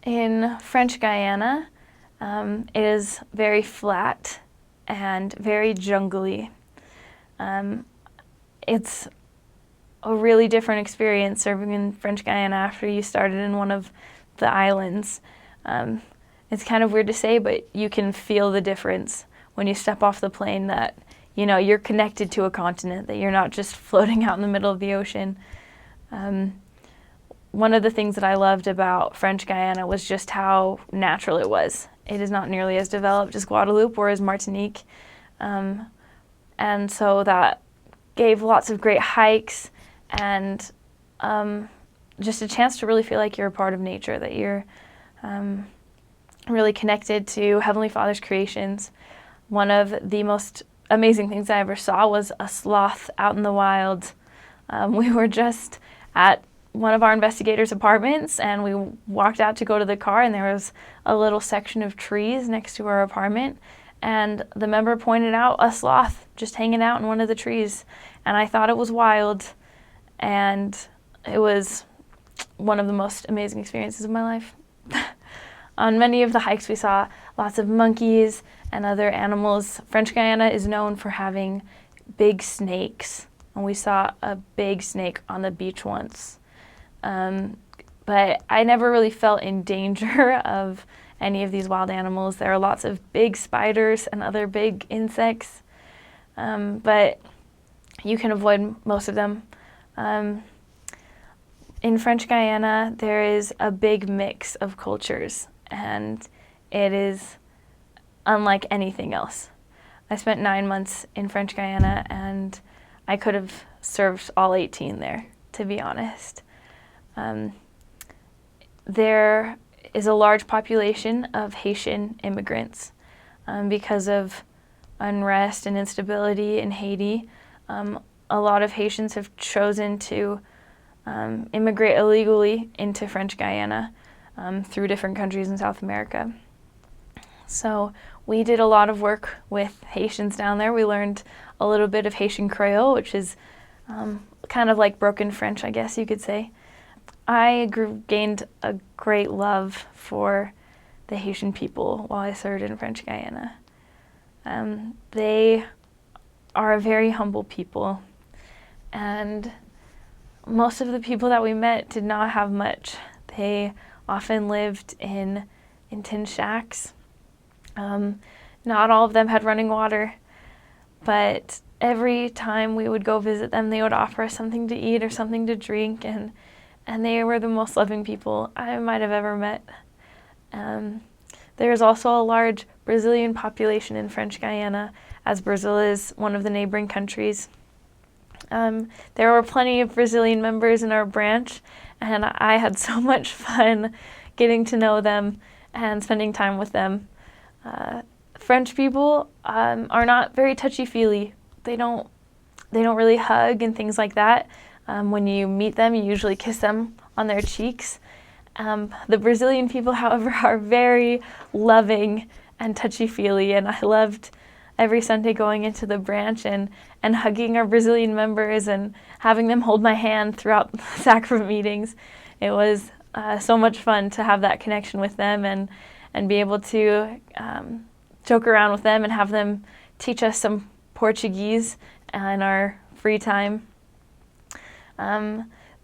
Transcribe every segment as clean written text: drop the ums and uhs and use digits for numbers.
In French Guiana, it is very flat and very jungly. It's a really different experience serving in French Guiana after you started in one of the islands. It's kind of weird to say, but you can feel the difference when you step off the plane that, you know, you're connected to a continent, that you're not just floating out in the middle of the ocean. One of the things that I loved about French Guiana was just how natural it was. It is not nearly as developed as Guadeloupe or as Martinique. And so that gave lots of great hikes and just a chance to really feel like you're a part of nature, that you're really connected to Heavenly Father's creations. One of the most amazing things I ever saw was a sloth out in the wild. We were just at one of our investigators' apartments, and we walked out to go to the car, and there was a little section of trees next to our apartment, and the member pointed out a sloth just hanging out in one of the trees, and I thought it was wild, and it was one of the most amazing experiences of my life. On many of the hikes, we saw lots of monkeys and other animals. French Guiana is known for having big snakes, and we saw a big snake on the beach once. But I never really felt in danger of any of these wild animals. There are lots of big spiders and other big insects, but you can avoid most of them. In French Guiana, there is a big mix of cultures, and it is unlike anything else. I spent 9 months in French Guiana, and I could have served all 18 there, to be honest. There is a large population of Haitian immigrants because of unrest and instability in Haiti. A lot of Haitians have chosen to immigrate illegally into French Guiana through different countries in South America. So we did a lot of work with Haitians down there. We learned a little bit of Haitian Creole, which is kind of like broken French, I guess you could say. I gained a great love for the Haitian people while I served in French Guiana. They are a very humble people, and most of the people that we met did not have much. They often lived in tin shacks. Not all of them had running water, but every time we would go visit them, they would offer us something to eat or something to drink, and they were the most loving people I might have ever met. There is also a large Brazilian population in French Guiana, as Brazil is one of the neighboring countries. There were plenty of Brazilian members in our branch, and I had so much fun getting to know them and spending time with them. French people are not very touchy-feely. They don't really hug and things like that. When you meet them, you usually kiss them on their cheeks. The Brazilian people, however, are very loving and touchy-feely, and I loved every Sunday going into the branch and hugging our Brazilian members and having them hold my hand throughout the sacrament meetings. It was so much fun to have that connection with them and be able to joke around with them and have them teach us some Portuguese in our free time.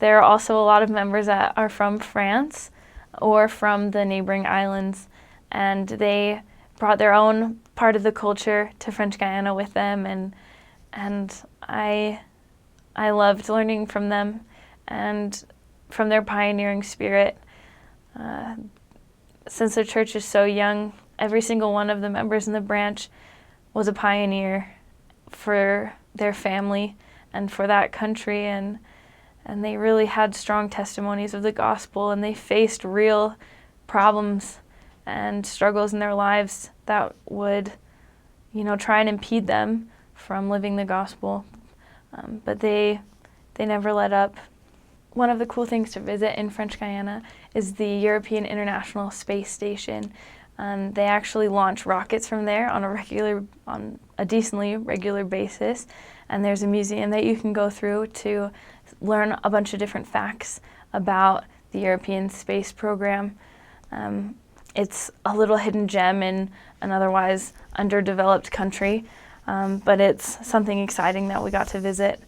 There are also a lot of members that are from France or from the neighboring islands, and they brought their own part of the culture to French Guiana with them, and I loved learning from them and from their pioneering spirit. Since the church is so young, every single one of the members in the branch was a pioneer for their family and for that country, and they really had strong testimonies of the gospel, and they faced real problems and struggles in their lives that would, try and impede them from living the gospel. But they never let up. One of the cool things to visit in French Guiana is the European International Space Station. They actually launch rockets from there on a decently regular basis, and there's a museum that you can go through to learn a bunch of different facts about the European space program. It's a little hidden gem in an otherwise underdeveloped country, but it's something exciting that we got to visit.